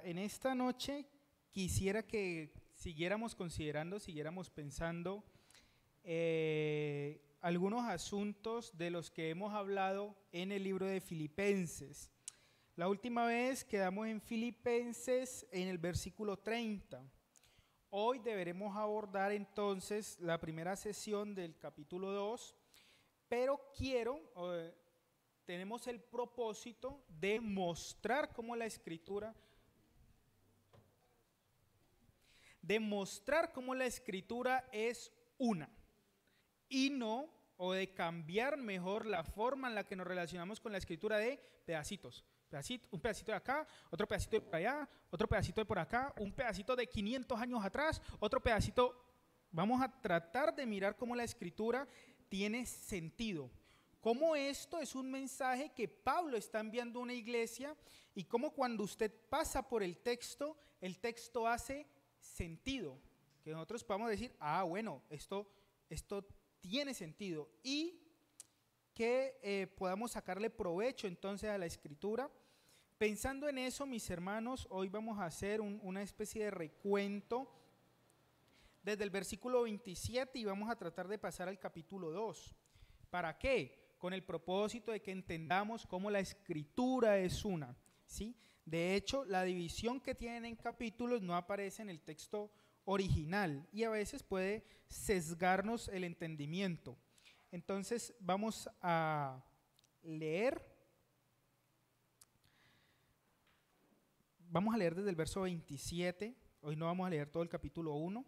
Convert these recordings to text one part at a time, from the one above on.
En esta noche quisiera que siguiéramos considerando, siguiéramos pensando algunos asuntos de los que hemos hablado en el libro de Filipenses. La última vez quedamos en Filipenses en el versículo 30. Hoy deberemos abordar entonces la primera sesión del capítulo 2, pero tenemos el propósito de mostrar cómo la Escritura es una y no, o de cambiar mejor la forma en la que nos relacionamos con la Escritura de pedacitos. Un pedacito de acá, otro pedacito de por allá, otro pedacito de por acá, un pedacito de 500 años atrás, otro pedacito. Vamos a tratar de mirar cómo la Escritura tiene sentido. Cómo esto es un mensaje que Pablo está enviando a una iglesia y cómo cuando usted pasa por el texto hace sentido. Que nosotros podamos decir, bueno, esto tiene sentido y que podamos sacarle provecho entonces a la Escritura. Pensando en eso, mis hermanos, hoy vamos a hacer una especie de recuento desde el versículo 27 y vamos a tratar de pasar al capítulo 2. ¿Para qué? Con el propósito de que entendamos cómo la Escritura es una, ¿sí? De hecho, la división que tienen en capítulos no aparece en el texto original y a veces puede sesgarnos el entendimiento. Entonces vamos a leer. Vamos a leer desde el verso 27. Hoy no vamos a leer todo el capítulo 1.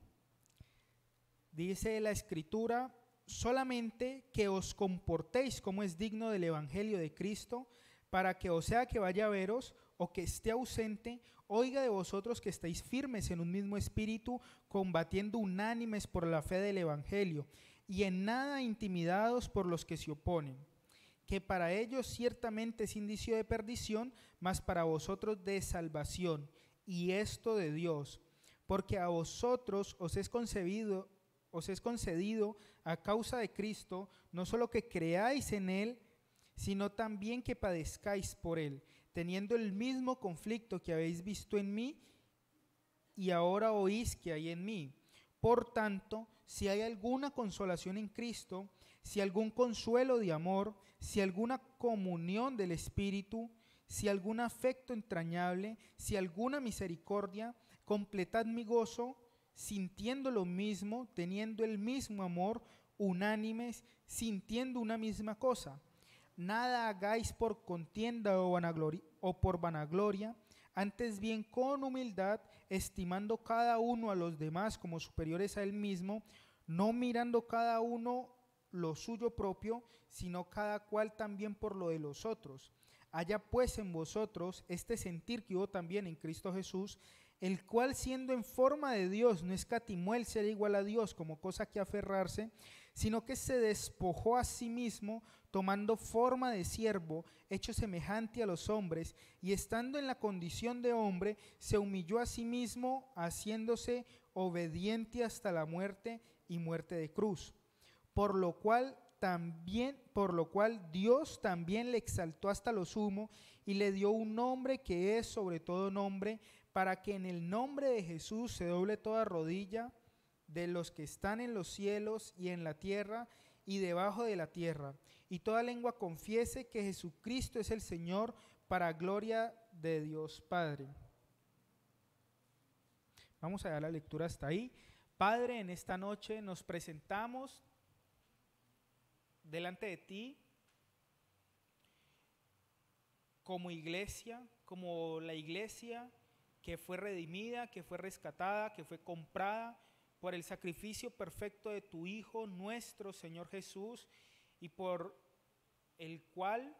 Dice la Escritura: solamente que os comportéis como es digno del Evangelio de Cristo, para que, o sea que vaya a veros o que esté ausente, oiga de vosotros que estáis firmes en un mismo espíritu, combatiendo unánimes por la fe del Evangelio, y en nada intimidados por los que se oponen, que para ellos ciertamente es indicio de perdición, mas para vosotros de salvación, y esto de Dios, porque a vosotros os es concedido a causa de Cristo, no solo que creáis en Él, sino también que padezcáis por Él, teniendo el mismo conflicto que habéis visto en mí y ahora oís que hay en mí. Por tanto, si hay alguna consolación en Cristo, si algún consuelo de amor, si alguna comunión del Espíritu, si algún afecto entrañable, si alguna misericordia, completad mi gozo, sintiendo lo mismo, teniendo el mismo amor, unánimes, sintiendo una misma cosa. Nada hagáis por contienda o por vanagloria, antes bien con humildad, estimando cada uno a los demás como superiores a él mismo, no mirando cada uno lo suyo propio, sino cada cual también por lo de los otros. Haya pues en vosotros este sentir que hubo también en Cristo Jesús, el cual siendo en forma de Dios no escatimó el ser igual a Dios como cosa que aferrarse, sino que se despojó a sí mismo, tomando forma de siervo, hecho semejante a los hombres, y estando en la condición de hombre, se humilló a sí mismo, haciéndose obediente hasta la muerte y muerte de cruz. Por lo cual Dios también le exaltó hasta lo sumo y le dio un nombre que es sobre todo nombre, para que en el nombre de Jesús se doble toda rodilla de los que están en los cielos y en la tierra y debajo de la tierra, y toda lengua confiese que Jesucristo es el Señor, para gloria de Dios Padre. Vamos a dar la lectura hasta ahí. Padre, en esta noche nos presentamos delante de ti como iglesia, como la iglesia que fue redimida, que fue rescatada, que fue comprada por el sacrificio perfecto de tu Hijo, nuestro Señor Jesús, y por el cual,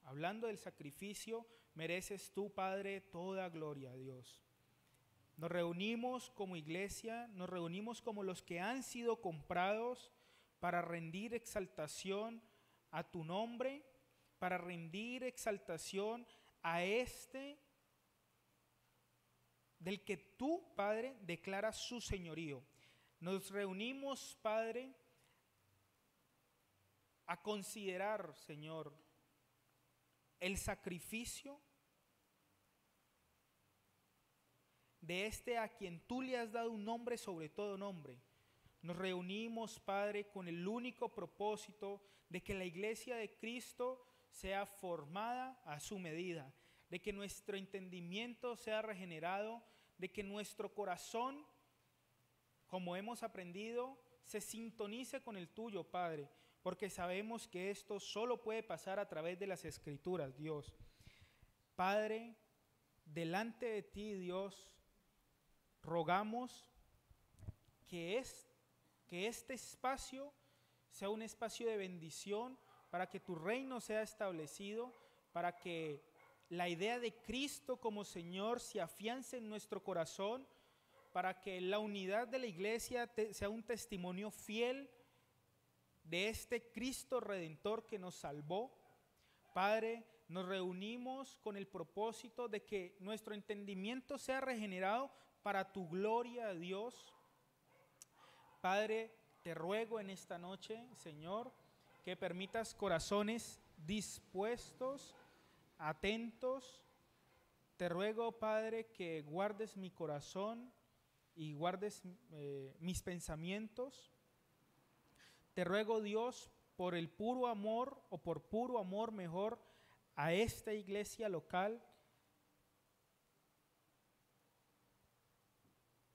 hablando del sacrificio, mereces tú, Padre, toda gloria a Dios. Nos reunimos como iglesia, nos reunimos como los que han sido comprados para rendir exaltación a tu nombre, para rendir exaltación a este del que tú, Padre, declaras su señorío. Nos reunimos, Padre, a considerar, Señor, el sacrificio de este a quien tú le has dado un nombre sobre todo nombre. Nos reunimos, Padre, con el único propósito de que la iglesia de Cristo sea formada a su medida, de que nuestro entendimiento sea regenerado, de que nuestro corazón, como hemos aprendido, se sintonice con el tuyo, Padre, porque sabemos que esto solo puede pasar a través de las Escrituras, Dios. Padre, delante de ti, Dios, rogamos que este espacio sea un espacio de bendición para que tu reino sea establecido, para que la idea de Cristo como Señor se afiance en nuestro corazón, para que la unidad de la iglesia sea un testimonio fiel de este Cristo Redentor que nos salvó. Padre, nos reunimos con el propósito de que nuestro entendimiento sea regenerado para tu gloria, Dios. Padre, te ruego en esta noche, Señor, que permitas corazones dispuestos, atentos. Te ruego, Padre, que guardes mi corazón y guardes mis pensamientos. Te ruego, Dios, por el puro amor, o por puro amor mejor, a esta iglesia local,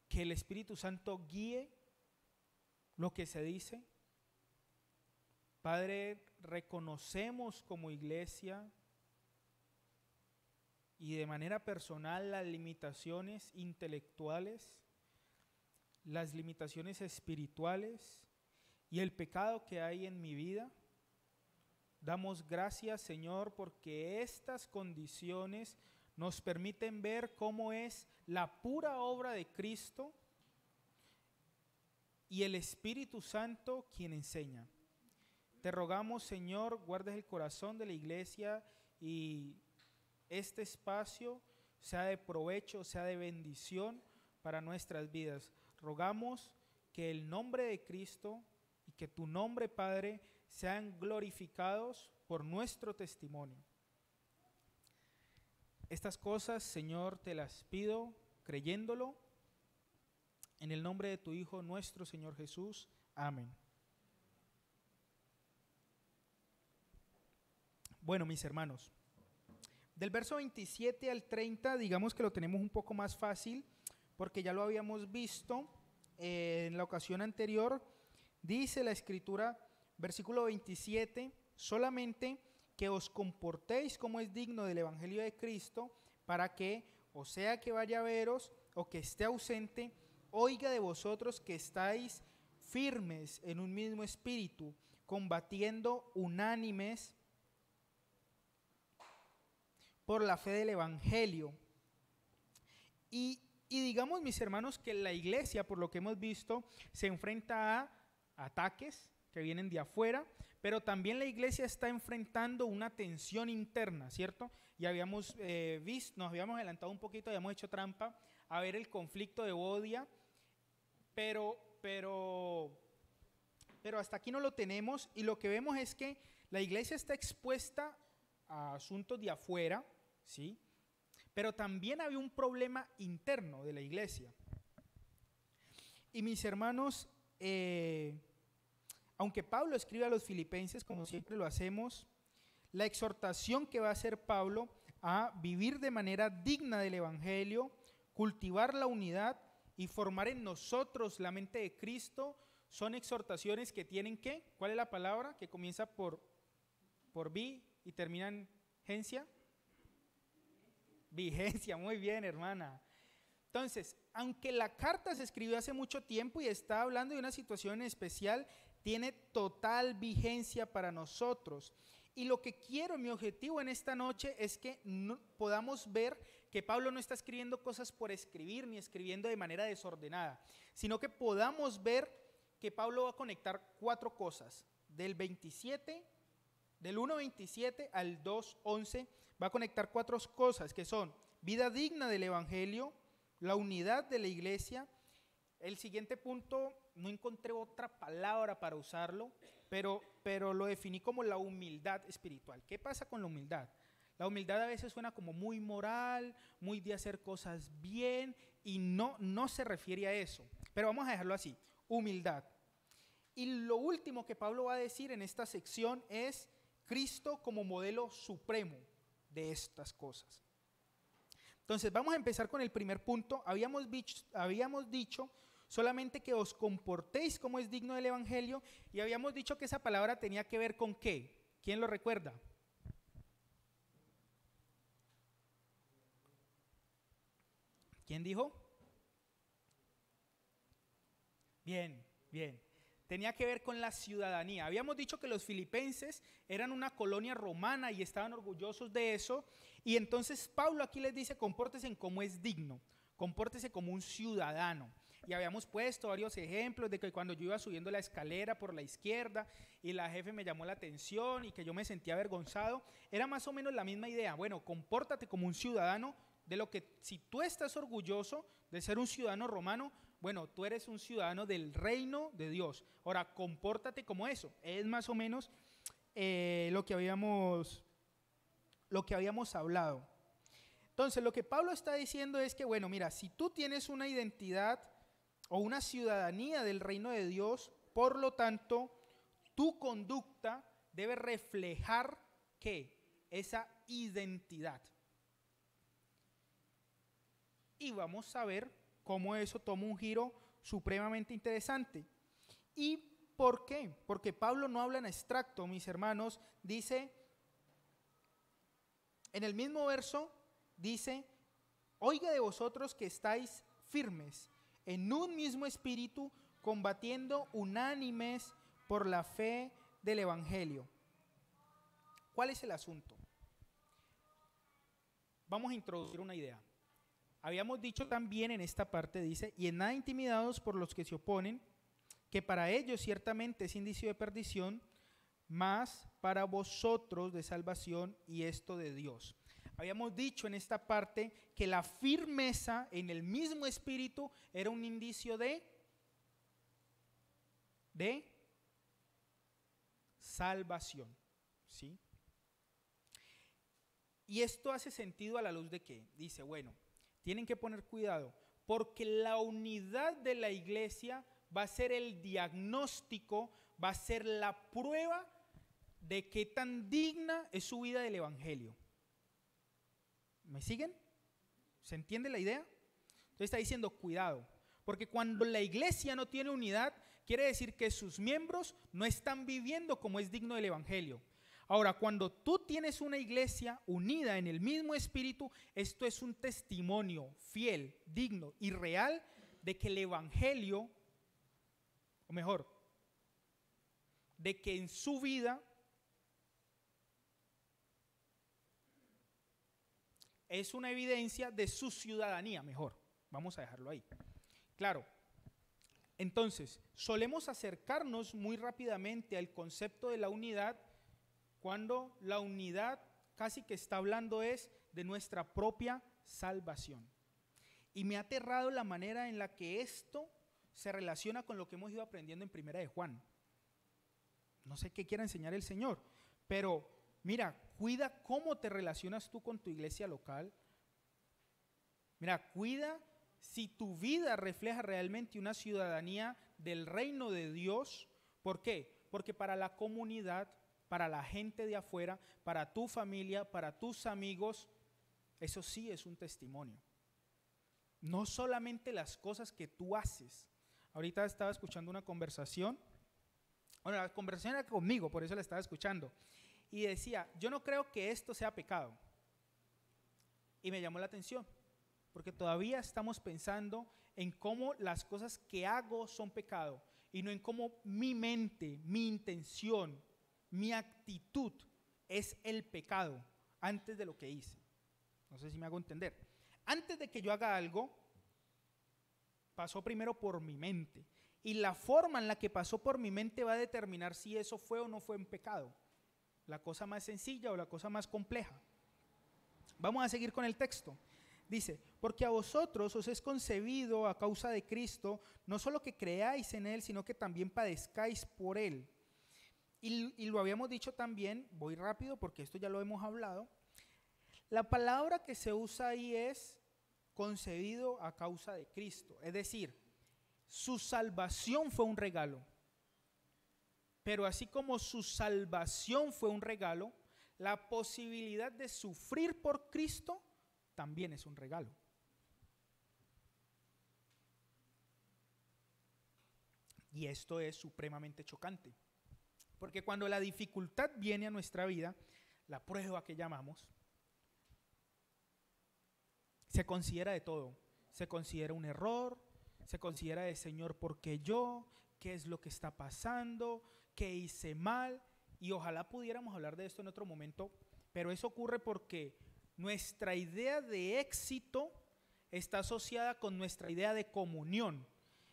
que el Espíritu Santo guíe lo que se dice. Padre, reconocemos como iglesia y de manera personal las limitaciones intelectuales, las limitaciones espirituales y el pecado que hay en mi vida. Damos gracias, Señor, porque estas condiciones nos permiten ver cómo es la pura obra de Cristo y el Espíritu Santo quien enseña. Te rogamos, Señor, guardes el corazón de la iglesia y este espacio sea de provecho, sea de bendición para nuestras vidas. Rogamos que el nombre de Cristo y que tu nombre, Padre, sean glorificados por nuestro testimonio. Estas cosas, Señor, te las pido creyéndolo en el nombre de tu Hijo, nuestro Señor Jesús. Amén. Bueno, mis hermanos, del verso 27 al 30, digamos que lo tenemos un poco más fácil, porque ya lo habíamos visto en la ocasión anterior. Dice la Escritura, versículo 27, solamente que os comportéis como es digno del Evangelio de Cristo, para que, o sea que vaya a veros, o que esté ausente, oiga de vosotros que estáis firmes en un mismo espíritu, combatiendo unánimes por la fe del Evangelio. Y digamos, mis hermanos, que la iglesia, por lo que hemos visto, se enfrenta a ataques que vienen de afuera, pero también la iglesia está enfrentando una tensión interna, ¿cierto? Y habíamos visto, nos habíamos adelantado un poquito, habíamos hecho trampa a ver el conflicto de Bodia, pero hasta aquí no lo tenemos, y lo que vemos es que la iglesia está expuesta a asuntos de afuera, ¿sí? Pero también había un problema interno de la iglesia. Y mis hermanos, aunque Pablo escribe a los filipenses, como siempre lo hacemos, la exhortación que va a hacer Pablo a vivir de manera digna del Evangelio, cultivar la unidad y formar en nosotros la mente de Cristo, son exhortaciones que tienen ¿qué? ¿Cuál es la palabra? Que comienza por vi y termina en gencia. Vigencia, muy bien, hermana. Entonces, aunque la carta se escribió hace mucho tiempo y está hablando de una situación especial, tiene total vigencia para nosotros. Y lo que quiero, mi objetivo en esta noche es que podamos ver que Pablo no está escribiendo cosas por escribir ni escribiendo de manera desordenada, sino que podamos ver que Pablo va a conectar 4 cosas. Del 1:27 al 2:11 va a conectar 4 cosas que son vida digna del Evangelio, la unidad de la iglesia. El siguiente punto, no encontré otra palabra para usarlo, pero lo definí como la humildad espiritual. ¿Qué pasa con la humildad? La humildad a veces suena como muy moral, muy de hacer cosas bien, y no se refiere a eso. Pero vamos a dejarlo así, humildad. Y lo último que Pablo va a decir en esta sección es Cristo como modelo supremo de estas cosas. Entonces vamos a empezar con el primer punto. Habíamos dicho solamente que os comportéis como es digno del Evangelio, y habíamos dicho que esa palabra tenía que ver con ¿qué? ¿Quién lo recuerda? ¿Quién dijo? Bien, bien. Tenía que ver con la ciudadanía. Habíamos dicho que los filipenses eran una colonia romana y estaban orgullosos de eso. Y entonces Pablo aquí les dice, compórtese como es digno, compórtese como un ciudadano. Y habíamos puesto varios ejemplos de que cuando yo iba subiendo la escalera por la izquierda y la jefe me llamó la atención y que yo me sentía avergonzado, era más o menos la misma idea. Bueno, compórtate como un ciudadano de lo que, si tú estás orgulloso de ser un ciudadano romano, bueno, tú eres un ciudadano del reino de Dios. Ahora, compórtate como eso. Es más o menos lo que habíamos hablado. Entonces, lo que Pablo está diciendo es que, bueno, mira, si tú tienes una identidad o una ciudadanía del reino de Dios, por lo tanto, tu conducta debe reflejar ¿qué? Esa identidad. Y vamos a ver cómo eso toma un giro supremamente interesante. ¿Y por qué? Porque Pablo no habla en abstracto, mis hermanos. Dice, en el mismo verso, dice, oiga de vosotros que estáis firmes, en un mismo espíritu, combatiendo unánimes por la fe del Evangelio. ¿Cuál es el asunto? Vamos a introducir una idea. Habíamos dicho también en esta parte, dice, y en nada intimidados por los que se oponen, que para ellos ciertamente es indicio de perdición, mas para vosotros de salvación, y esto de Dios. Habíamos dicho en esta parte que la firmeza en el mismo espíritu era un indicio de salvación, ¿sí? Y esto hace sentido a la luz de que dice, bueno, tienen que poner cuidado, porque la unidad de la iglesia va a ser el diagnóstico, va a ser la prueba de qué tan digna es su vida del Evangelio. ¿Me siguen? ¿Se entiende la idea? Entonces está diciendo cuidado, porque cuando la iglesia no tiene unidad, quiere decir que sus miembros no están viviendo como es digno del Evangelio. Ahora, cuando tú tienes una iglesia unida en el mismo espíritu, esto es un testimonio fiel, digno y real de que el Evangelio, o mejor, de que en su vida es una evidencia de su ciudadanía, mejor, vamos a dejarlo ahí. Claro, entonces, solemos acercarnos muy rápidamente al concepto de la unidad cuando la unidad casi que está hablando es de nuestra propia salvación. Y me ha aterrado la manera en la que esto se relaciona con lo que hemos ido aprendiendo en Primera de Juan. No sé qué quiera enseñar el Señor, pero mira, cuida cómo te relacionas tú con tu iglesia local. Mira, cuida si tu vida refleja realmente una ciudadanía del reino de Dios. ¿Por qué? Porque para la comunidad, para la gente de afuera, para tu familia, para tus amigos, eso sí es un testimonio. No solamente las cosas que tú haces. Ahorita estaba escuchando una conversación, bueno, la conversación era conmigo, por eso la estaba escuchando, y decía, yo no creo que esto sea pecado. Y me llamó la atención, porque todavía estamos pensando en cómo las cosas que hago son pecado, y no en cómo mi mente, mi intención, mi actitud es el pecado antes de lo que hice. No sé si me hago entender. Antes de que yo haga algo, pasó primero por mi mente. Y la forma en la que pasó por mi mente va a determinar si eso fue o no fue un pecado. La cosa más sencilla o la cosa más compleja. Vamos a seguir con el texto. Dice, porque a vosotros os es concebido a causa de Cristo, no solo que creáis en Él, sino que también padezcáis por Él. Y lo habíamos dicho también, voy rápido porque esto ya lo hemos hablado, La palabra que se usa ahí es concebido a causa de Cristo, es decir, su salvación fue un regalo. Pero así como su salvación fue un regalo, la posibilidad de sufrir por Cristo también es un regalo. Y esto es supremamente chocante, porque cuando la dificultad viene a nuestra vida, la prueba que llamamos, se considera de todo. Se considera un error, se considera de Señor, ¿por qué yo? ¿Qué es lo que está pasando? ¿Qué hice mal? Y ojalá pudiéramos hablar de esto en otro momento, pero eso ocurre porque nuestra idea de éxito está asociada con nuestra idea de comunión.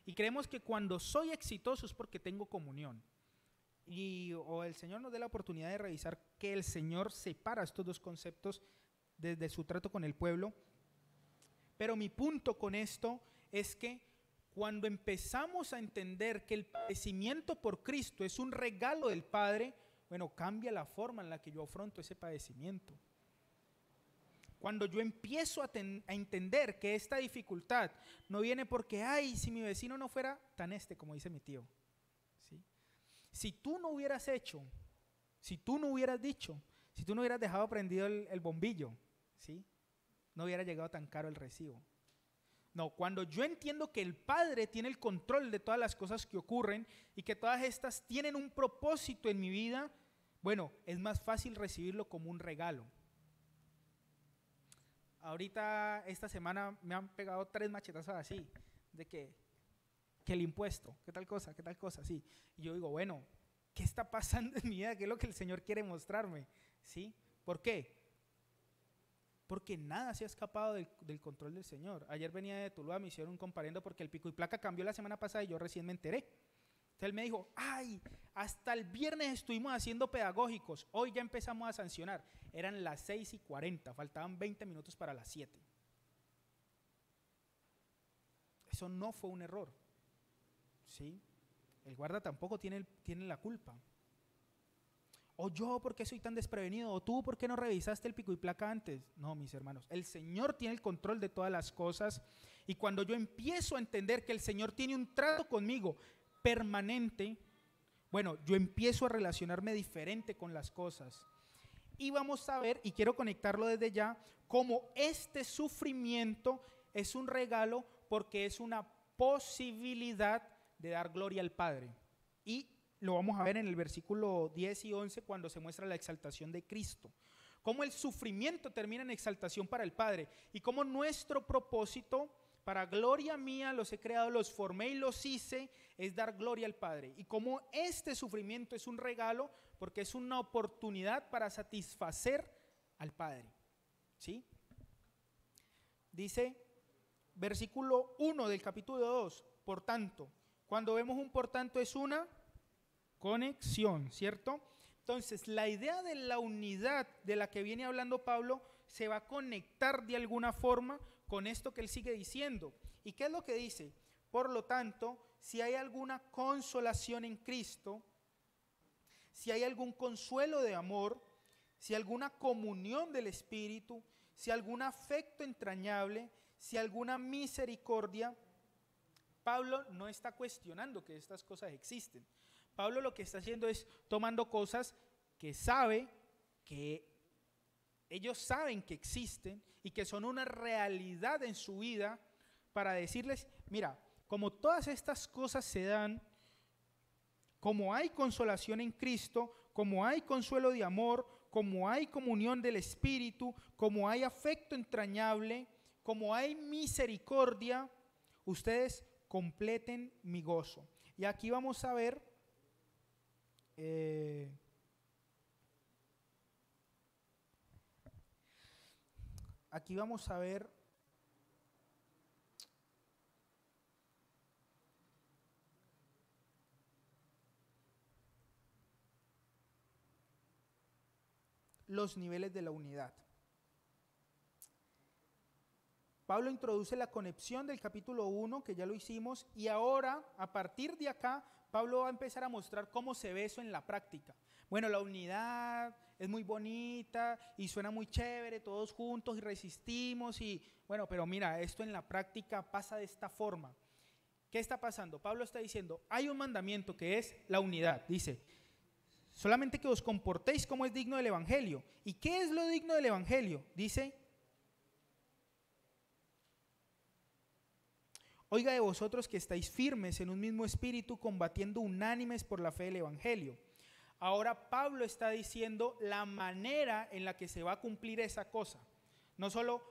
Y creemos que cuando soy exitoso es porque tengo comunión. O el Señor nos dé la oportunidad de revisar que el Señor separa estos dos conceptos desde su trato con el pueblo. Pero mi punto con esto es que cuando empezamos a entender que el padecimiento por Cristo es un regalo del Padre, bueno, cambia la forma en la que yo afronto ese padecimiento. Cuando yo empiezo a entender que esta dificultad no viene porque, ay, si mi vecino no fuera tan como dice mi tío, ¿sí? Si tú no hubieras hecho, si tú no hubieras dicho, si tú no hubieras dejado prendido el bombillo, ¿sí?, no hubiera llegado tan caro el recibo. No, cuando yo entiendo que el Padre tiene el control de todas las cosas que ocurren y que todas estas tienen un propósito en mi vida, bueno, es más fácil recibirlo como un regalo. Ahorita, esta semana, me han pegado 3 machetazos así, de que el impuesto, qué tal cosa, sí. Y yo digo, bueno, ¿qué está pasando en mi vida? ¿Qué es lo que el Señor quiere mostrarme? ¿Sí? ¿Por qué? Porque nada se ha escapado del control del Señor. Ayer venía de Tuluá, me hicieron un comparendo porque el pico y placa cambió la semana pasada y yo recién me enteré. Entonces él me dijo, ay, hasta el viernes estuvimos haciendo pedagógicos, hoy ya empezamos a sancionar. Eran las 6:40, faltaban 20 minutos para las 7. Eso no fue un error, ¿sí? El guarda tampoco tiene la culpa. O yo, ¿por qué soy tan desprevenido? O tú, ¿por qué no revisaste el pico y placa antes? No, mis hermanos, el Señor tiene el control de todas las cosas. Y cuando yo empiezo a entender que el Señor tiene un trato conmigo permanente, bueno, yo empiezo a relacionarme diferente con las cosas. Y vamos a ver, y quiero conectarlo desde ya, cómo este sufrimiento es un regalo porque es una posibilidad de dar gloria al Padre. Y lo vamos a ver en el versículo 10 y 11 cuando se muestra la exaltación de Cristo. Cómo el sufrimiento termina en exaltación para el Padre y cómo nuestro propósito, para gloria mía los he creado, los formé y los hice, es dar gloria al Padre. Y cómo este sufrimiento es un regalo porque es una oportunidad para satisfacer al Padre. ¿Sí? Dice, versículo 1 del capítulo 2, por tanto. Cuando vemos un por tanto es una conexión, ¿cierto? Entonces, la idea de la unidad de la que viene hablando Pablo se va a conectar de alguna forma con esto que él sigue diciendo. ¿Y qué es lo que dice? Por lo tanto, si hay alguna consolación en Cristo, si hay algún consuelo de amor, si alguna comunión del Espíritu, si algún afecto entrañable, si alguna misericordia, Pablo no está cuestionando que estas cosas existen. Pablo lo que está haciendo es tomando cosas que ellos saben que existen y que son una realidad en su vida para decirles, mira, como todas estas cosas se dan, como hay consolación en Cristo, como hay consuelo de amor, como hay comunión del Espíritu, como hay afecto entrañable, como hay misericordia, ustedes completen mi gozo. Y aquí vamos a ver los niveles de la unidad. Pablo introduce la conexión del capítulo 1, que ya lo hicimos, y ahora, a partir de acá, Pablo va a empezar a mostrar cómo se ve eso en la práctica. bueno, la unidad es muy bonita y suena muy chévere, todos juntos y resistimos y bueno, pero mira, esto en la práctica pasa de esta forma. ¿Qué está pasando? Pablo está diciendo, hay un mandamiento que es la unidad. Dice, solamente que os comportéis como es digno del evangelio. ¿Y qué es lo digno del evangelio? Dice, oiga de vosotros que estáis firmes en un mismo espíritu, combatiendo unánimes por la fe del evangelio. Ahora Pablo está diciendo la manera en la que se va a cumplir esa cosa. No solo,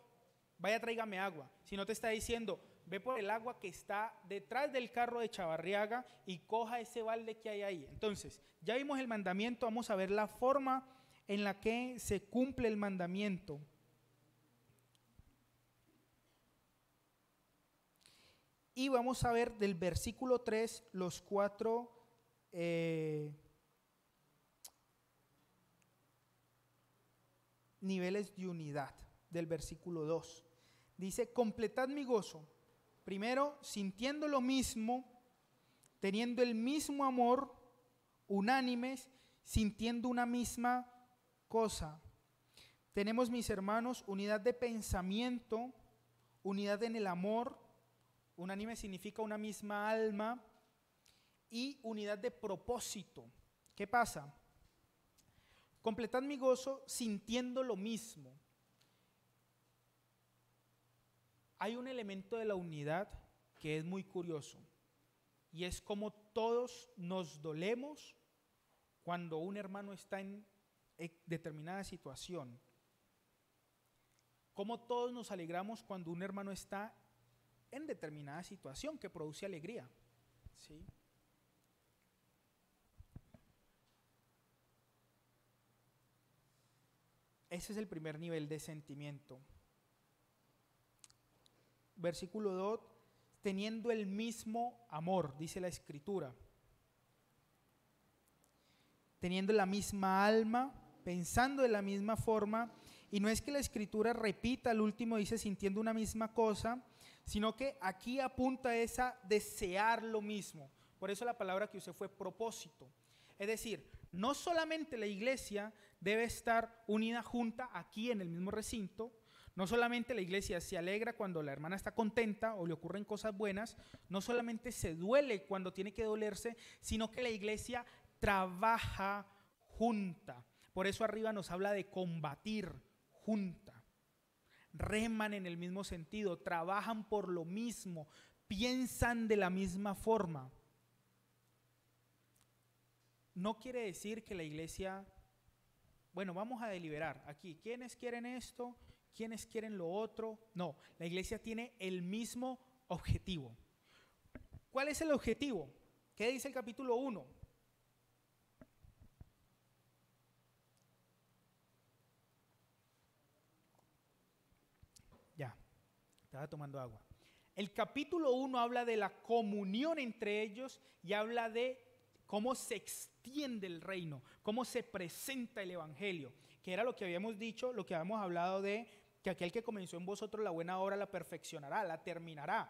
vaya tráigame agua, sino te está diciendo, ve por el agua que está detrás del carro de Chavarriaga y coja ese balde que hay ahí. Entonces, ya vimos el mandamiento, vamos a ver la forma en la que se cumple el mandamiento. Y vamos a ver del versículo 3 los 4 niveles de unidad del versículo 2. Dice, completad mi gozo. Primero, sintiendo lo mismo, teniendo el mismo amor, unánimes, sintiendo una misma cosa. Tenemos, mis hermanos, unidad de pensamiento, unidad en el amor, unánime significa una misma alma, y unidad de propósito. ¿Qué pasa? Completad mi gozo sintiendo lo mismo. Hay un elemento de la unidad que es muy curioso y es como todos nos dolemos cuando un hermano está en determinada situación. Como todos nos alegramos cuando un hermano está en determinada situación que produce alegría. ¿Sí? Ese es el primer nivel de sentimiento. Versículo 2, teniendo el mismo amor, dice la Escritura. Teniendo la misma alma, pensando de la misma forma, y no es que la Escritura repita, al último dice sintiendo una misma cosa, sino que aquí apunta a esa desear lo mismo. Por eso la palabra que usé fue propósito. Es decir, no solamente la iglesia debe estar unida junta aquí en el mismo recinto, no solamente la iglesia se alegra cuando la hermana está contenta o le ocurren cosas buenas, no solamente se duele cuando tiene que dolerse, sino que la iglesia trabaja junta. Por eso arriba nos habla de combatir junta. Reman en el mismo sentido, trabajan por lo mismo, piensan de la misma forma. No quiere decir que la iglesia, bueno, vamos a deliberar aquí, ¿quiénes quieren esto? ¿Quiénes quieren lo otro? No, la iglesia tiene el mismo objetivo. ¿Cuál es el objetivo? ¿Qué dice el capítulo 1? Ya, estaba tomando agua. El capítulo 1 habla de la comunión entre ellos y habla de cómo se extiende el reino, cómo se presenta el evangelio, que era lo que habíamos dicho, lo que habíamos hablado de que aquel que comenzó en vosotros la buena obra la perfeccionará, la terminará.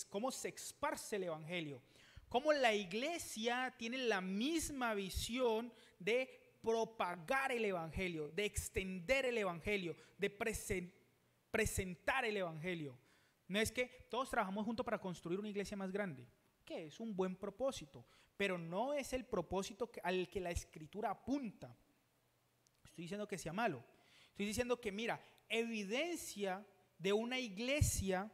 Cómo se esparce el evangelio, cómo la iglesia tiene la misma visión de propagar el evangelio, de extender el evangelio, de presentar el evangelio. No es que todos trabajamos juntos para construir una iglesia más grande, que es un buen propósito, pero no es el propósito al que la Escritura apunta. Estoy diciendo que sea malo, estoy diciendo que mira, evidencia de una iglesia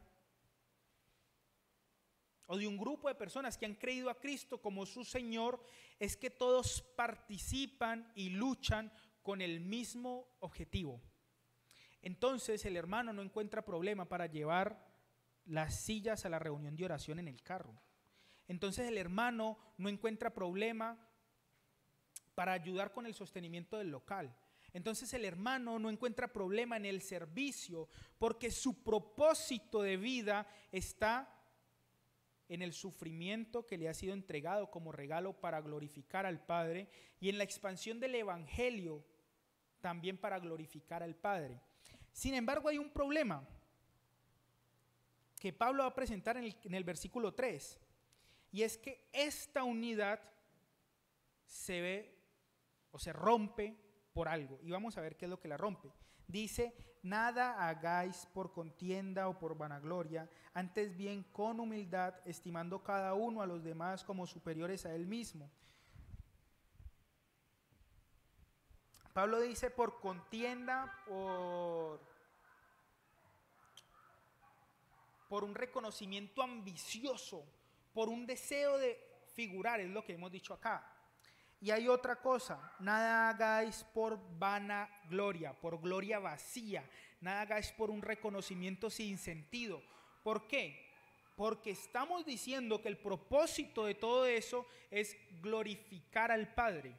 o de un grupo de personas que han creído a Cristo como su Señor es que todos participan y luchan con el mismo objetivo. Entonces el hermano no encuentra problema para llevar las sillas a la reunión de oración en el carro. Entonces el hermano no encuentra problema para ayudar con el sostenimiento del local. Entonces el hermano no encuentra problema en el servicio porque su propósito de vida está en el sufrimiento que le ha sido entregado como regalo para glorificar al Padre y en la expansión del evangelio también para glorificar al Padre. Sin embargo, hay un problema que Pablo va a presentar en el versículo 3 y es que esta unidad se ve o se rompe por algo. Y vamos a ver qué es lo que la rompe. Dice, nada hagáis por contienda o por vanagloria, antes bien con humildad, estimando cada uno a los demás como superiores a él mismo. Pablo dice por contienda, por un reconocimiento ambicioso, por un deseo de figurar, es lo que hemos dicho acá. Y hay otra cosa, nada hagáis por vanagloria, por gloria vacía, nada hagáis por un reconocimiento sin sentido. ¿Por qué? Porque estamos diciendo que el propósito de todo eso es glorificar al Padre,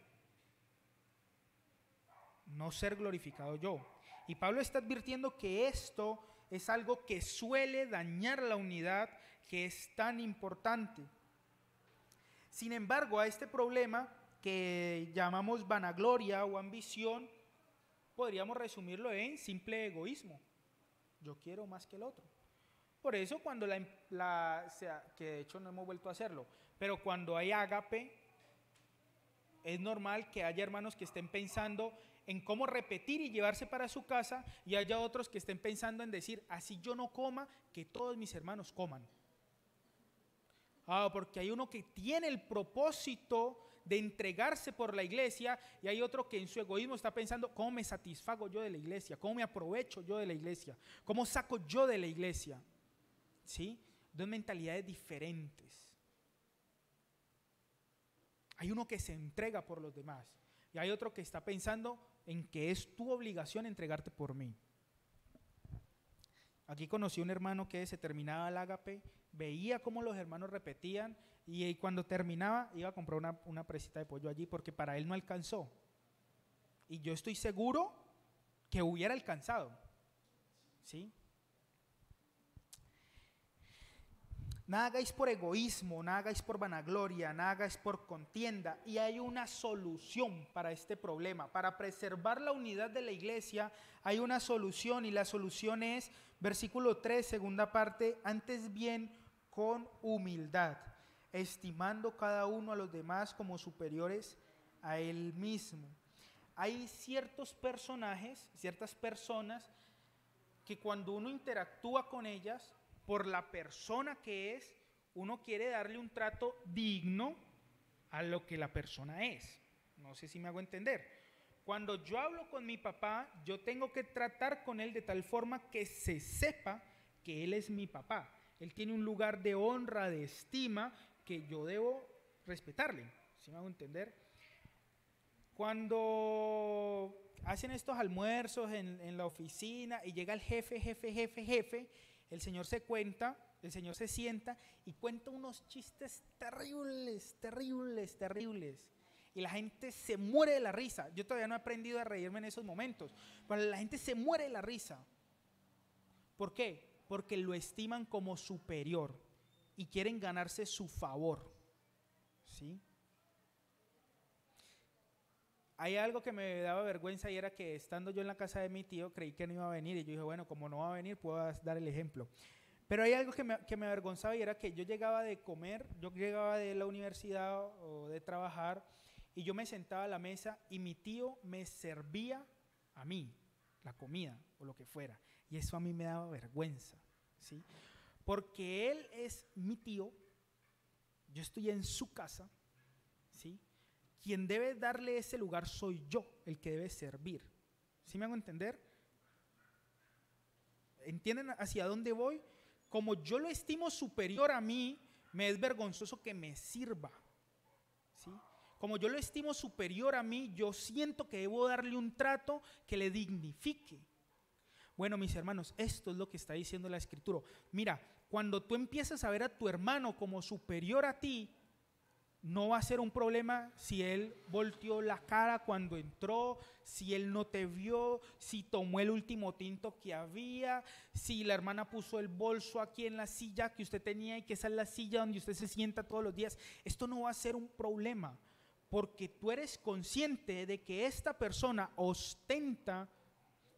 no ser glorificado yo. Y Pablo está advirtiendo que esto es algo que suele dañar la unidad que es tan importante. Sin embargo, a este problema que llamamos vanagloria o ambición, podríamos resumirlo en simple egoísmo. Yo quiero más que el otro. Por eso cuando que de hecho no hemos vuelto a hacerlo, pero cuando hay ágape, es normal que haya hermanos que estén pensando en cómo repetir y llevarse para su casa, y haya otros que estén pensando en decir, así yo no coma, que todos mis hermanos coman. Porque hay uno que tiene el propósito de entregarse por la iglesia, y hay otro que en su egoísmo está pensando, ¿cómo me satisfago yo de la iglesia? ¿Cómo me aprovecho yo de la iglesia? ¿Cómo saco yo de la iglesia? ¿Sí? Dos mentalidades diferentes. Hay uno que se entrega por los demás, y hay otro que está pensando en que es tu obligación entregarte por mí. Aquí conocí un hermano que se terminaba el ágape, veía cómo los hermanos repetían, y cuando terminaba iba a comprar una presita de pollo allí porque para él no alcanzó. Y yo estoy seguro que hubiera alcanzado. ¿Sí? Nada hagáis por egoísmo, nada hagáis por vanagloria, nada hagáis por contienda. Y hay una solución para este problema. Para preservar la unidad de la iglesia hay una solución, y la solución es, versículo 3, segunda parte, antes bien con humildad, estimando cada uno a los demás como superiores a él mismo. Hay ciertos personajes, ciertas personas, que cuando uno interactúa con ellas, por la persona que es, uno quiere darle un trato digno a lo que la persona es. No sé si me hago entender. Cuando yo hablo con mi papá, yo tengo que tratar con él de tal forma que se sepa que él es mi papá. Él tiene un lugar de honra, de estima, que yo debo respetarle. ¿Sí me hago entender? Cuando hacen estos almuerzos en la oficina y llega el jefe, el señor se sienta y cuenta unos chistes terribles. Y la gente se muere de la risa. Yo todavía no he aprendido a reírme en esos momentos, pero la gente se muere de la risa. ¿Por qué? Porque lo estiman como superior y quieren ganarse su favor. ¿Sí? Hay algo que me daba vergüenza, y era que estando yo en la casa de mi tío creí que no iba a venir, y yo dije, bueno, como no va a venir, puedo dar el ejemplo. Pero hay algo que me avergonzaba, y era que yo llegaba de comer, yo llegaba de la universidad o de trabajar, y yo me sentaba a la mesa y mi tío me servía a mí la comida o lo que fuera, y eso a mí me daba vergüenza, ¿sí? Porque él es mi tío, yo estoy en su casa, ¿sí? Quien debe darle ese lugar soy yo, el que debe servir. ¿Sí me hago entender? ¿Entienden hacia dónde voy? Como yo lo estimo superior a mí, me es vergonzoso que me sirva. ¿Sí? Como yo lo estimo superior a mí, yo siento que debo darle un trato que le dignifique. Bueno, mis hermanos, esto es lo que está diciendo la Escritura. Mira, cuando tú empiezas a ver a tu hermano como superior a ti, no va a ser un problema si él volteó la cara cuando entró, si él no te vio, si tomó el último tinto que había, si la hermana puso el bolso aquí en la silla que usted tenía y que esa es la silla donde usted se sienta todos los días. Esto no va a ser un problema, porque tú eres consciente de que esta persona ostenta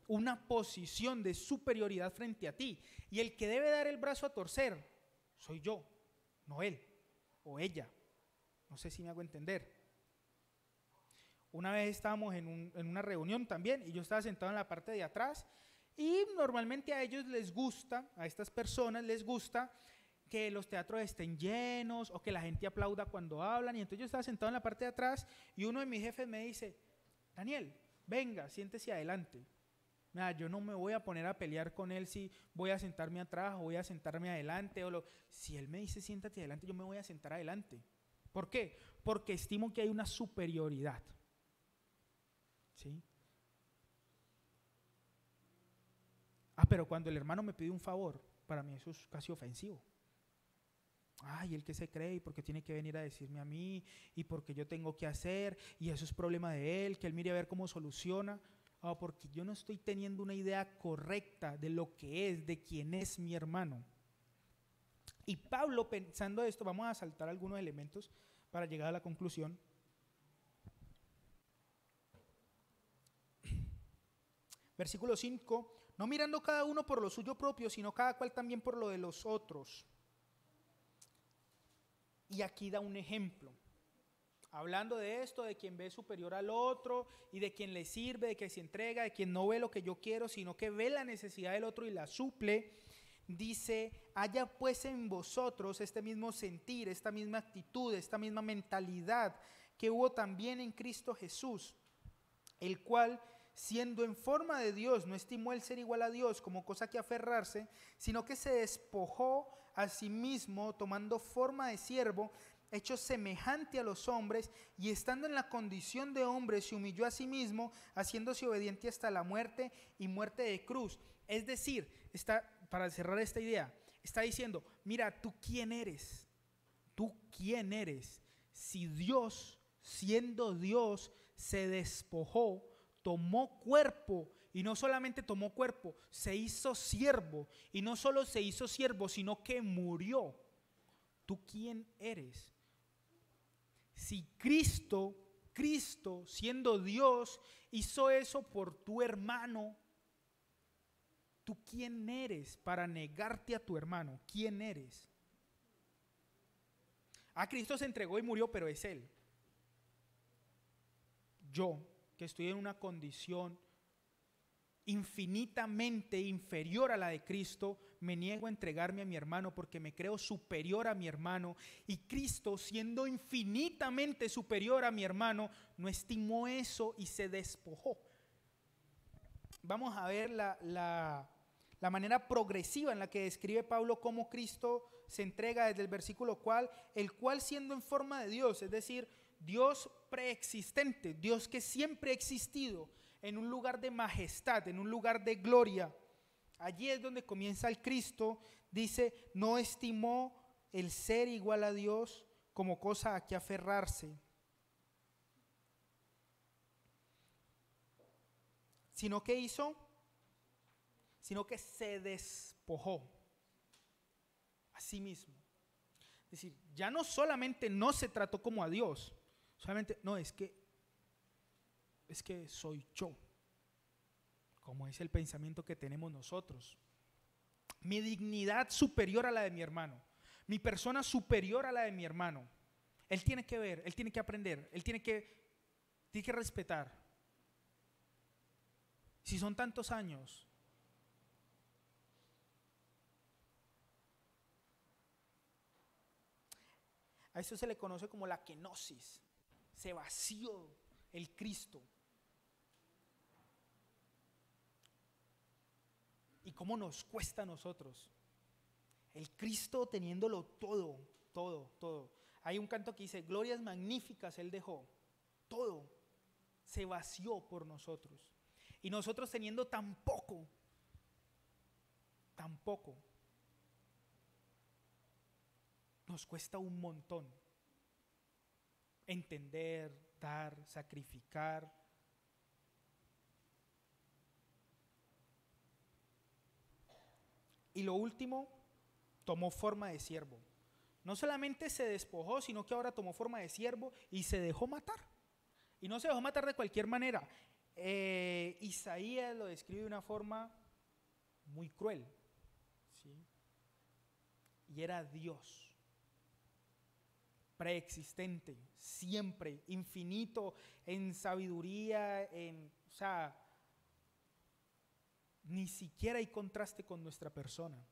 una posición de superioridad frente a ti, y el que debe dar el brazo a torcer soy yo, no él o ella. No sé si me hago entender. Una vez estábamos en una reunión también y yo estaba sentado en la parte de atrás y normalmente a ellos les gusta, a estas personas les gusta que los teatros estén llenos o que la gente aplauda cuando hablan, y entonces yo estaba sentado en la parte de atrás y uno de mis jefes me dice: Daniel, venga, siéntese adelante. Nada, yo no me voy a poner a pelear con él si voy a sentarme atrás o voy a sentarme adelante. Si él me dice siéntate adelante, yo me voy a sentar adelante. ¿Por qué? Porque estimo que hay una superioridad. ¿Sí? Pero cuando el hermano me pide un favor, para mí eso es casi ofensivo. Ay, ¿el qué se cree? ¿Y por qué tiene que venir a decirme a mí? ¿Y por qué yo tengo que hacer? Y eso es problema de él, que él mire a ver cómo soluciona. Porque yo no estoy teniendo una idea correcta de lo que es, de quién es mi hermano. Y Pablo, pensando esto, vamos a saltar algunos elementos para llegar a la conclusión. Versículo 5, no mirando cada uno por lo suyo propio, sino cada cual también por lo de los otros. Y aquí da un ejemplo. Hablando de esto, de quien ve superior al otro y de quien le sirve, de quien se entrega, de quien no ve lo que yo quiero, sino que ve la necesidad del otro y la suple, dice: haya pues en vosotros este mismo sentir, esta misma actitud, esta misma mentalidad que hubo también en Cristo Jesús, el cual, siendo en forma de Dios, no estimó el ser igual a Dios como cosa que aferrarse, sino que se despojó a sí mismo, tomando forma de siervo, hecho semejante a los hombres, y estando en la condición de hombre, se humilló a sí mismo, haciéndose obediente hasta la muerte y muerte de cruz. Es decir, para cerrar esta idea, está diciendo: mira, ¿tú quién eres? ¿Tú quién eres? Si Dios, siendo Dios, se despojó, tomó cuerpo, y no solamente tomó cuerpo, se hizo siervo, y no solo se hizo siervo, sino que murió. ¿Tú quién eres? Si Cristo, siendo Dios, hizo eso por tu hermano, ¿tú quién eres para negarte a tu hermano? ¿Quién eres? Cristo se entregó y murió, pero es Él. Yo, que estoy en una condición infinitamente inferior a la de Cristo, me niego a entregarme a mi hermano porque me creo superior a mi hermano, y Cristo, siendo infinitamente superior a mi hermano, no estimó eso y se despojó. Vamos a ver la manera progresiva en la que describe Pablo cómo Cristo se entrega desde el versículo el cual siendo en forma de Dios, es decir, Dios preexistente, Dios que siempre ha existido, en un lugar de majestad, en un lugar de gloria. Allí es donde comienza el Cristo. Dice: no estimó el ser igual a Dios como cosa a que aferrarse, sino que hizo, sino que se despojó a sí mismo. Es decir, ya no solamente no se trató como a Dios, solamente no, es que soy yo, como es el pensamiento que tenemos nosotros. Mi dignidad superior a la de mi hermano, mi persona superior a la de mi hermano. Él tiene que ver, él tiene que aprender, él tiene que respetar. Si son tantos años, a esto se le conoce como la kenosis. Se vació el Cristo. ¿Y cómo nos cuesta a nosotros? El Cristo teniéndolo todo, todo, todo. Hay un canto que dice: glorias magníficas Él dejó. Todo se vació por nosotros. Y nosotros teniendo tan poco, nos cuesta un montón entender, dar, sacrificar. Y lo último, tomó forma de siervo. No solamente se despojó, sino que ahora tomó forma de siervo y se dejó matar. Y no se dejó matar de cualquier manera. Isaías lo describe de una forma muy cruel, ¿sí? Y era Dios. preexistente, siempre, infinito en sabiduría, o sea, ni siquiera hay contraste con nuestra persona.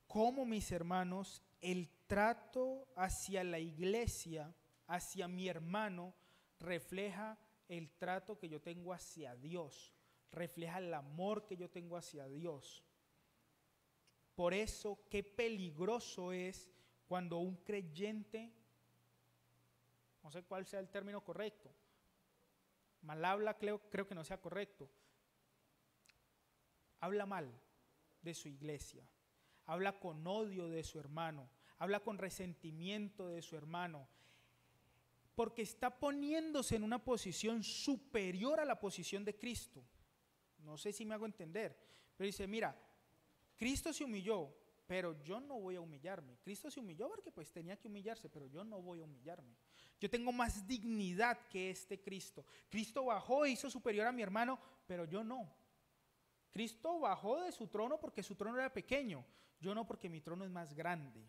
Como, mis hermanos, el trato hacia la iglesia, hacia mi hermano, refleja el trato que yo tengo hacia Dios, refleja el amor que yo tengo hacia Dios. Por eso, qué peligroso es cuando un creyente, no sé cuál sea el término correcto, mal habla, creo que no sea correcto, habla mal de su iglesia, habla con odio de su hermano, habla con resentimiento de su hermano, porque está poniéndose en una posición superior a la posición de Cristo. No sé si me hago entender, pero dice, mira, Cristo se humilló, pero yo no voy a humillarme. Cristo se humilló porque pues tenía que humillarse, pero yo no voy a humillarme. Yo tengo más dignidad que este Cristo. Cristo bajó e hizo superior a mi hermano, pero yo no. Cristo bajó de su trono porque su trono era pequeño, yo no, porque mi trono es más grande.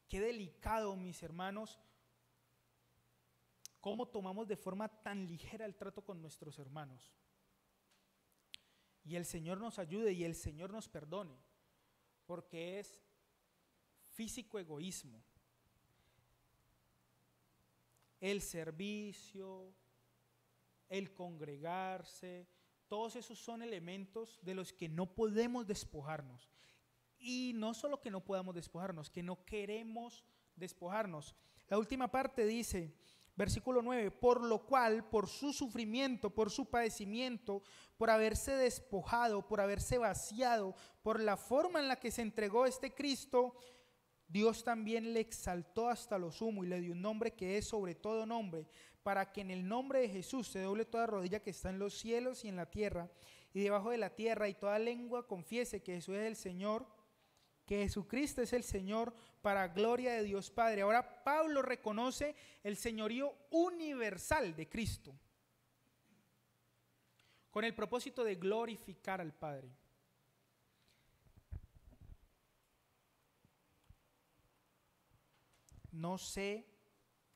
Qué delicado, mis hermanos, cómo tomamos de forma tan ligera el trato con nuestros hermanos. Y el Señor nos ayude y el Señor nos perdone, porque es físico egoísmo. El servicio, el congregarse, todos esos son elementos de los que no podemos despojarnos. Y no solo que no podamos despojarnos, que no queremos despojarnos. La última parte dice, versículo 9, por lo cual, por su sufrimiento, por su padecimiento, por haberse despojado, por haberse vaciado, por la forma en la que se entregó este Cristo, Dios también le exaltó hasta lo sumo y le dio un nombre que es sobre todo nombre, para que en el nombre de Jesús se doble toda rodilla que está en los cielos y en la tierra y debajo de la tierra, y toda lengua confiese que Jesús es el Señor, que Jesucristo es el Señor, para gloria de Dios Padre. Ahora Pablo reconoce el señorío universal de Cristo con el propósito de glorificar al Padre. No sé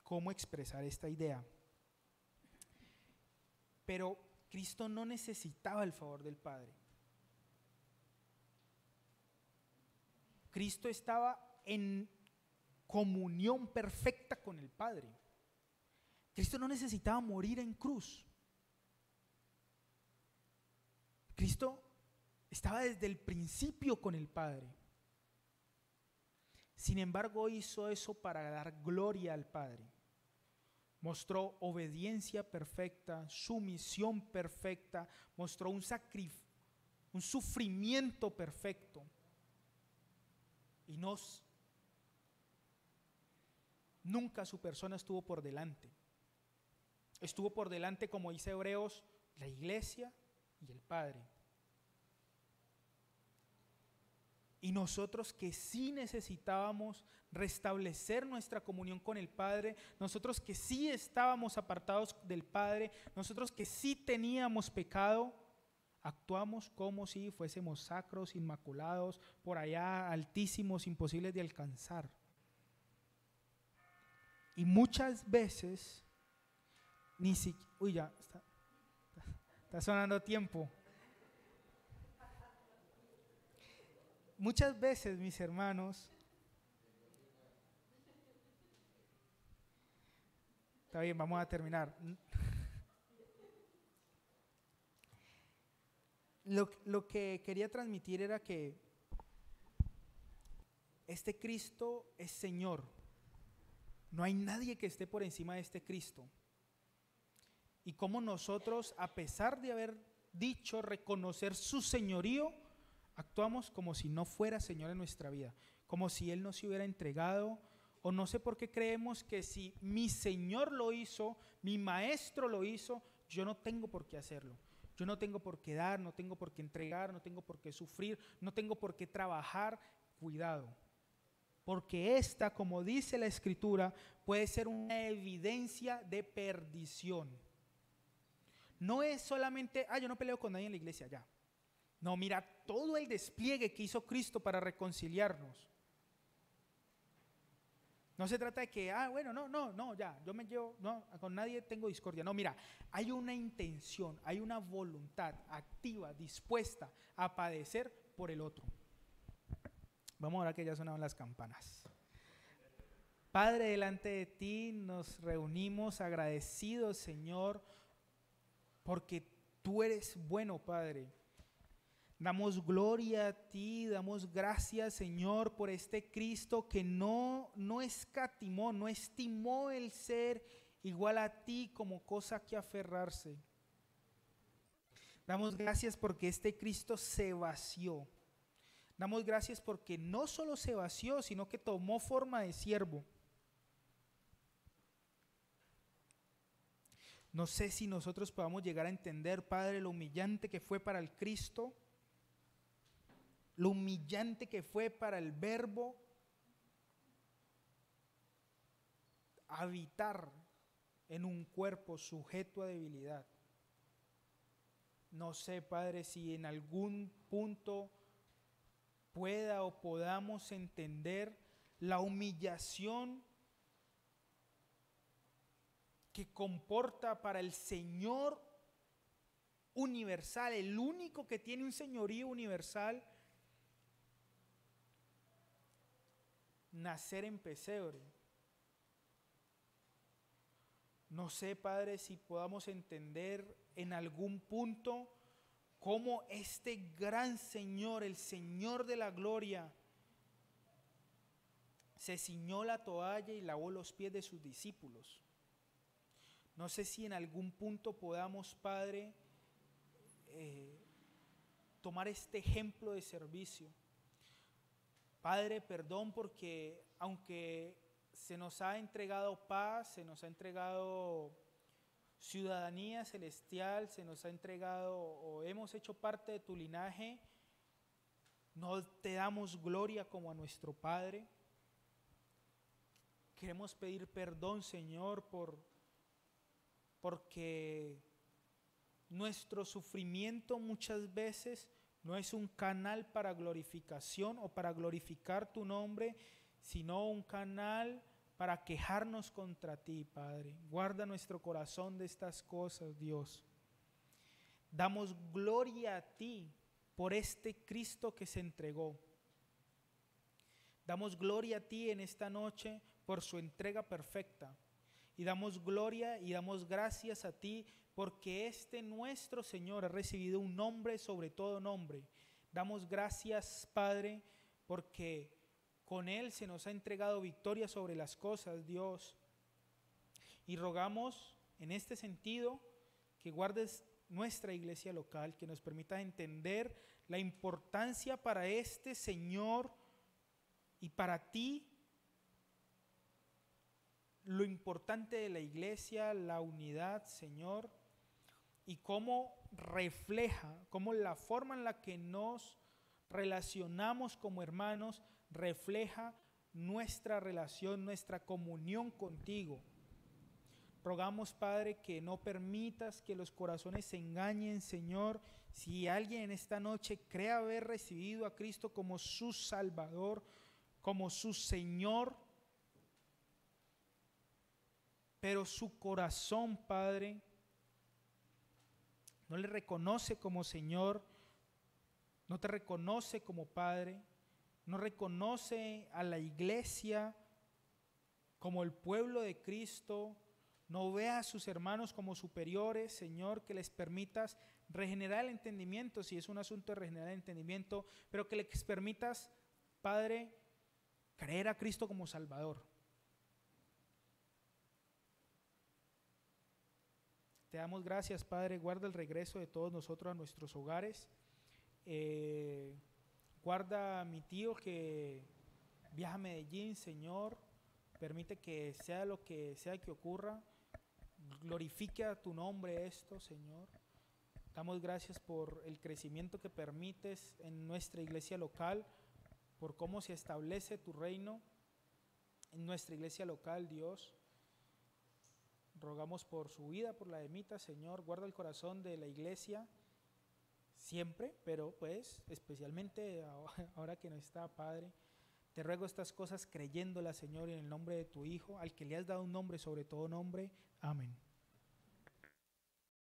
cómo expresar esta idea, pero Cristo no necesitaba el favor del Padre. Cristo estaba en comunión perfecta con el Padre. Cristo no necesitaba morir en cruz. Cristo estaba desde el principio con el Padre. Sin embargo, hizo eso para dar gloria al Padre. Mostró obediencia perfecta, sumisión perfecta, mostró un sufrimiento perfecto. Y nunca su persona estuvo por delante. Estuvo por delante, como dice Hebreos, la iglesia y el Padre. Y nosotros que sí necesitábamos restablecer nuestra comunión con el Padre, nosotros que sí estábamos apartados del Padre, nosotros que sí teníamos pecado, actuamos como si fuésemos sacros, inmaculados, por allá altísimos, imposibles de alcanzar. Y muchas veces, ni siquiera, uy, ya, está sonando tiempo. Muchas veces, mis hermanos, está bien, vamos a terminar. Lo que quería transmitir era que este Cristo es Señor. No hay nadie que esté por encima de este Cristo. Y como nosotros, a pesar de haber dicho reconocer su señorío, actuamos como si no fuera Señor en nuestra vida, como si Él no se hubiera entregado, o no sé por qué creemos que si mi Señor lo hizo, mi Maestro lo hizo, yo no tengo por qué hacerlo. Yo no tengo por qué dar, no tengo por qué entregar, no tengo por qué sufrir, no tengo por qué trabajar. Cuidado, porque esta, como dice la Escritura, puede ser una evidencia de perdición. No es solamente, yo no peleo con nadie en la iglesia, ya. No, mira todo el despliegue que hizo Cristo para reconciliarnos. No se trata de que, bueno, no, ya, yo me llevo, no, con nadie tengo discordia. No, mira, hay una intención, hay una voluntad activa, dispuesta a padecer por el otro. Vamos a orar que ya sonaban las campanas. Padre, delante de ti nos reunimos agradecidos, Señor, porque tú eres bueno, Padre. Damos gloria a ti, damos gracias, Señor, por este Cristo que no escatimó, no estimó el ser igual a ti como cosa que aferrarse. Damos gracias porque este Cristo se vació. Damos gracias porque no solo se vació, sino que tomó forma de siervo. No sé si nosotros podamos llegar a entender, Padre, lo humillante que fue para el Cristo, lo humillante que fue para el Verbo habitar en un cuerpo sujeto a debilidad. No sé, Padre, si en algún punto pueda o podamos entender la humillación que comporta para el Señor universal, el único que tiene un señorío universal, nacer en pesebre. No sé, Padre, si podamos entender en algún punto cómo este gran Señor, el Señor de la gloria, se ciñó la toalla y lavó los pies de sus discípulos. No sé si en algún punto podamos, Padre, tomar este ejemplo de servicio. Padre, perdón porque aunque se nos ha entregado paz, se nos ha entregado ciudadanía celestial, se nos ha entregado o hemos hecho parte de tu linaje, no te damos gloria como a nuestro Padre. Queremos pedir perdón, Señor, porque nuestro sufrimiento muchas veces no es un canal para glorificación o para glorificar tu nombre, sino un canal para quejarnos contra ti, Padre. Guarda nuestro corazón de estas cosas, Dios. Damos gloria a ti por este Cristo que se entregó. Damos gloria a ti en esta noche por su entrega perfecta. Y damos gloria y damos gracias a ti porque este nuestro Señor ha recibido un nombre sobre todo nombre. Damos gracias, Padre, porque con Él se nos ha entregado victoria sobre las cosas, Dios. Y rogamos en este sentido que guardes nuestra iglesia local, que nos permita entender la importancia para este Señor y para ti, lo importante de la iglesia, la unidad, Señor, y cómo refleja, cómo la forma en la que nos relacionamos como hermanos refleja nuestra relación, nuestra comunión contigo. Rogamos, Padre, que no permitas que los corazones se engañen, Señor. Si alguien en esta noche cree haber recibido a Cristo como su Salvador, como su Señor, pero su corazón, Padre, no le reconoce como Señor, no te reconoce como Padre, no reconoce a la iglesia como el pueblo de Cristo, no ve a sus hermanos como superiores, Señor, que les permitas regenerar el entendimiento, si es un asunto de regenerar el entendimiento, pero que les permitas, Padre, creer a Cristo como Salvador. Te damos gracias, Padre. Guarda el regreso de todos nosotros a nuestros hogares. Guarda a mi tío que viaja a Medellín, Señor. Permite que sea lo que sea que ocurra. Glorifique a tu nombre esto, Señor. Damos gracias por el crecimiento que permites en nuestra iglesia local, por cómo se establece tu reino en nuestra iglesia local, Dios. Rogamos por su vida, por la de Mita, Señor. Guarda el corazón de la iglesia siempre, pero pues especialmente ahora que no está, Padre. Te ruego estas cosas creyéndolas, Señor, en el nombre de tu Hijo, al que le has dado un nombre sobre todo nombre. Amén.